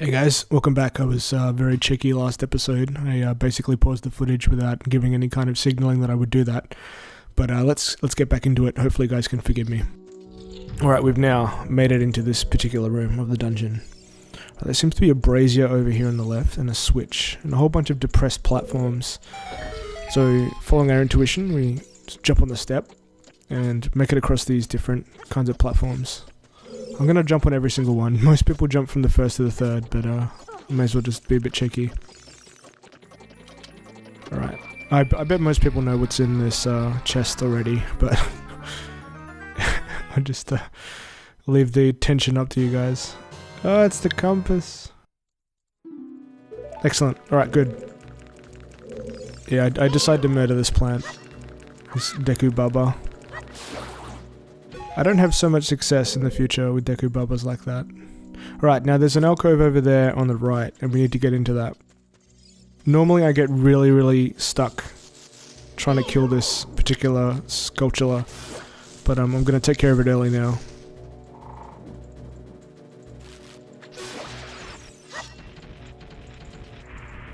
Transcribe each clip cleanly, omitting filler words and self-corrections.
Hey guys, welcome back. I was very cheeky last episode. I basically paused the footage without giving any kind of signaling that I would do that. But let's get back into it. Hopefully you guys can forgive me. Alright, we've now made it into this particular room of the dungeon. There seems to be a brazier over here on the left and a switch and a whole bunch of depressed platforms. So following our intuition, we jump on the step and make it across these different kinds of platforms. I'm going to jump on every single one. Most people jump from the first to the third, but I may as well just be a bit cheeky. Alright. I bet most people know what's in this chest already, but I just leave the tension up to you guys. Oh, it's the compass. Excellent. Alright, good. Yeah, I decide to murder this plant. This Deku Baba. I don't have so much success in the future with Deku Babas like that. Right, now there's an alcove over there on the right, and we need to get into that. Normally I get really stuck trying to kill this particular Skulltula, but I'm going to take care of it early now.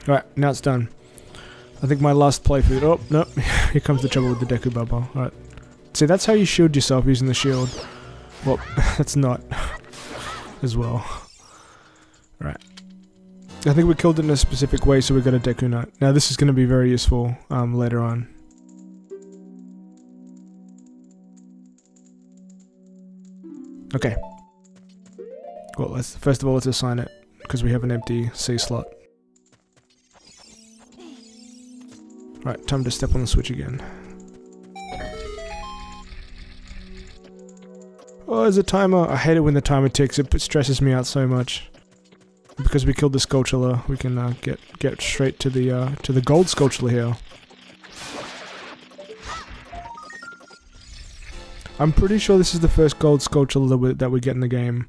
Alright, now it's done. I think my last playthrough... Oh, no, here comes the trouble with the Deku Baba. Alright. See, that's how you shield yourself, using the shield. Well, that's not as well. Right. I think we killed it in a specific way, so we got a Deku Nut. Now this is going to be very useful later on. Okay. Well, first of all, let's assign it, because we have an empty C slot. Right, time to step on the switch again. Oh, there's a timer. I hate it when the timer ticks. It stresses me out so much. Because we killed the Skulltula, we can get straight to the gold Skulltula here. I'm pretty sure this is the first gold Skulltula that we get in the game.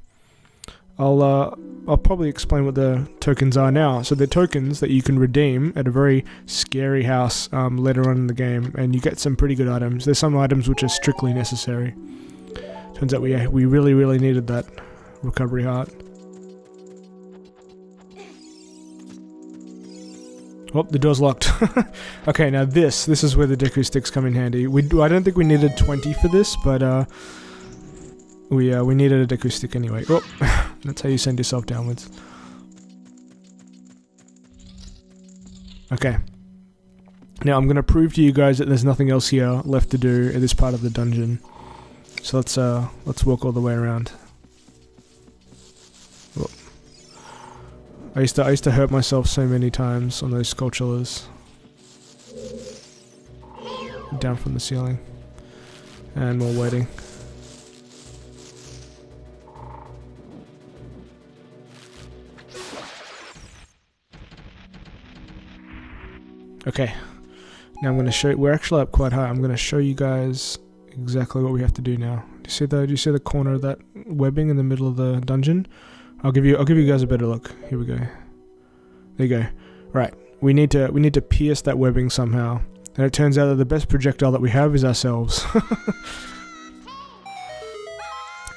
I'll probably explain what the tokens are now. So they're tokens that you can redeem at a very scary house later on in the game, and you get some pretty good items. There's some items which are strictly necessary. Turns out we really needed that recovery heart. Oh, the door's locked. Okay, now this is where the Deku sticks come in handy. I don't think we needed 20 for this, but we needed a Deku stick anyway. Oh, that's how you send yourself downwards. Okay. Now I'm going to prove to you guys that there's nothing else here left to do in this part of the dungeon. So let's walk all the way around. Whoa. I used to hurt myself so many times on those Skulltulas. Down from the ceiling. And more waiting. Okay. Now I'm going to show you, we're actually up quite high. I'm going to show you guys exactly what we have to do now. Do you see the corner of that webbing in the middle of the dungeon? I'll give you guys a better look. Here we go. There you go. Right. We need to pierce that webbing somehow. And it turns out that the best projectile that we have is ourselves.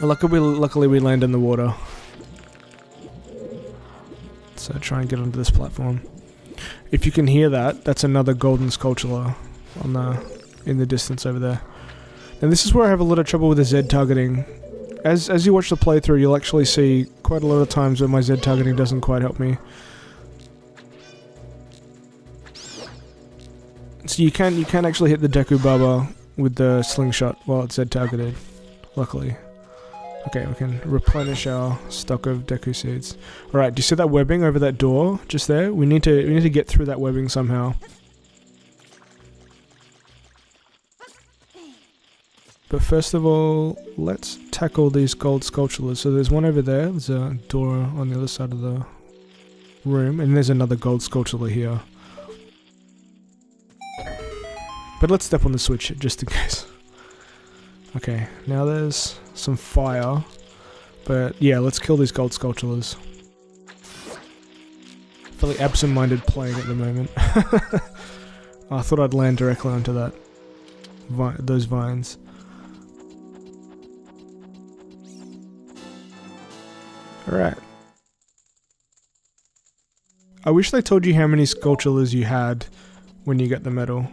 Luckily we land in the water. So try and get onto this platform. If you can hear that, that's another golden Skulltula in the distance over there. And this is where I have a lot of trouble with the Z targeting. As you watch the playthrough, you'll actually see quite a lot of times where my Z targeting doesn't quite help me. So you can actually hit the Deku Baba with the slingshot while it's Z targeted, luckily. Okay, we can replenish our stock of Deku seeds. Alright, do you see that webbing over that door just there? We need to get through that webbing somehow. But first of all, let's tackle these gold Skulltulas. So there's one over there, there's a door on the other side of the room, and there's another gold Skulltula here. But let's step on the switch just in case. Okay, now there's some fire. But yeah, let's kill these gold Skulltulas. Fairly absent-minded playing at the moment. I thought I'd land directly onto that. Those vines. Alright. I wish they told you how many sculptures you had when you get the medal.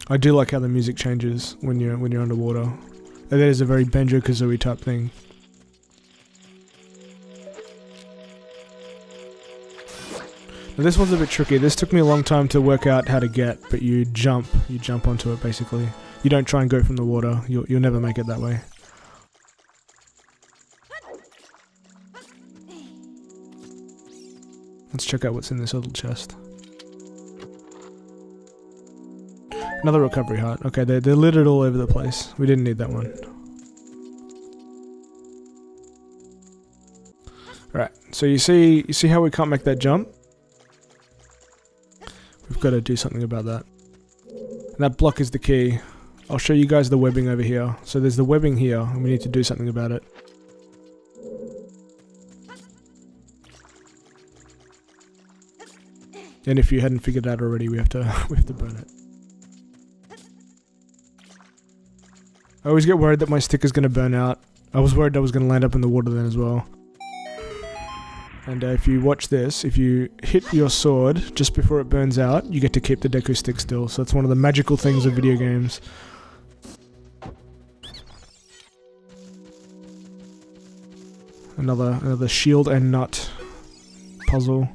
I do like how the music changes when you're underwater. And that is a very Banjo-Kazooie type thing. Now this one's a bit tricky. This took me a long time to work out how to get, but you jump onto it basically. You don't try and go from the water. You'll never make it that way. Let's check out what's in this little chest. Another recovery heart. Okay, they're littered all over the place. We didn't need that one. Alright, so you see how we can't make that jump? We've got to do something about that. And that block is the key. I'll show you guys the webbing over here. So there's the webbing here, and we need to do something about it. And if you hadn't figured it out already, we have to burn it. I always get worried that my stick is going to burn out. I was worried I was going to land up in the water then as well. And if you watch this, if you hit your sword just before it burns out, you get to keep the Deku stick still. So it's one of the magical things of video games. Another shield and nut puzzle.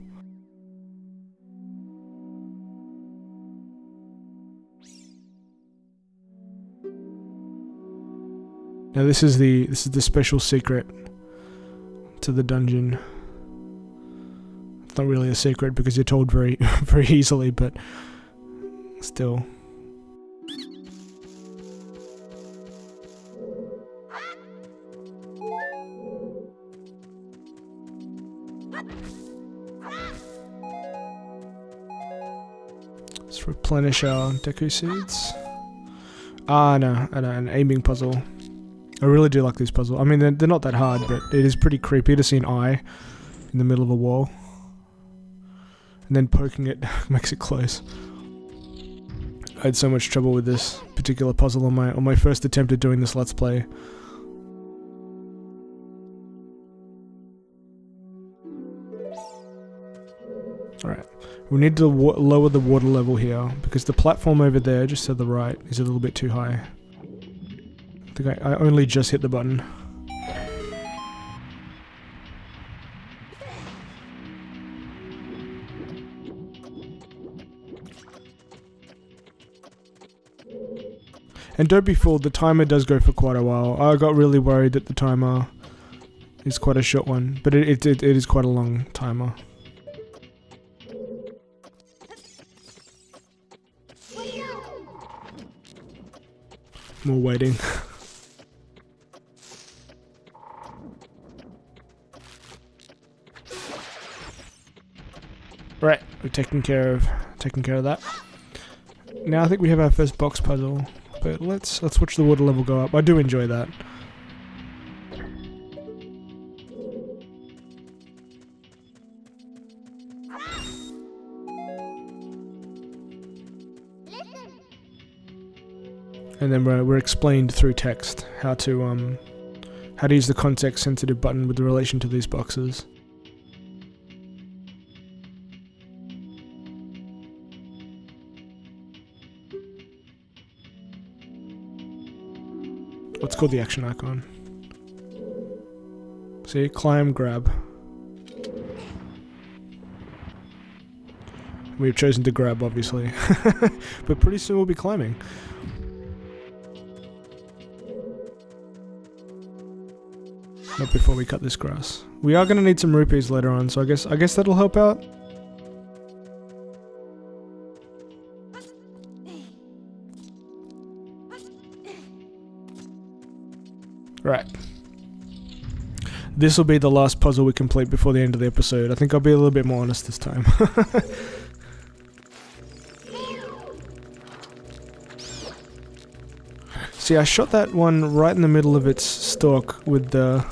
Now this is the special secret to the dungeon. It's not really a secret because you're told very very easily, but still. Let's replenish our Deku seeds. No, an aiming puzzle. I really do like these puzzles. I mean, they're not that hard, but it is pretty creepy to see an eye in the middle of a wall. And then poking it makes it close. I had so much trouble with this particular puzzle on my first attempt at doing this Let's Play. Alright, we need to lower the water level here, because the platform over there, just to the right, is a little bit too high. I think I only just hit the button. And don't be fooled, the timer does go for quite a while. I got really worried that the timer is quite a short one, but it is quite a long timer. More waiting. Right, we're taking care of that. Now I think we have our first box puzzle, but let's watch the water level go up. I do enjoy that. And then we're explained through text how to use the context-sensitive button with relation to these boxes. What's called the action icon? See, climb, grab. We've chosen to grab, obviously, but pretty soon we'll be climbing. Not before we cut this grass. We are going to need some rupees later on, so I guess that'll help out. Right. This will be the last puzzle we complete before the end of the episode. I think I'll be a little bit more honest this time. See, I shot that one right in the middle of its stalk with the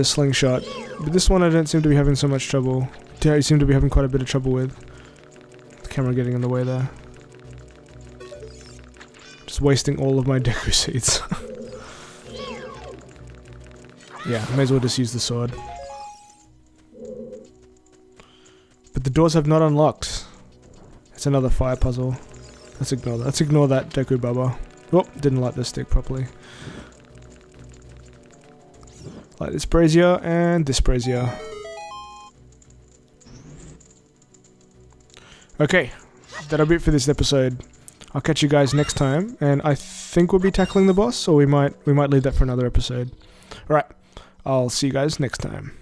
slingshot, but this one I don't seem to be having so much trouble. I seem to be having quite a bit of trouble with. The camera getting in the way there. Just wasting all of my Deku seeds. Yeah, may as well just use the sword. But the doors have not unlocked. It's another fire puzzle. Let's ignore that. Let's ignore that Deku Baba. Oh, didn't light the stick properly. Light this brazier and this brazier. Okay, that'll be it for this episode. I'll catch you guys next time, and I think we'll be tackling the boss, or we might leave that for another episode. Alright, I'll see you guys next time.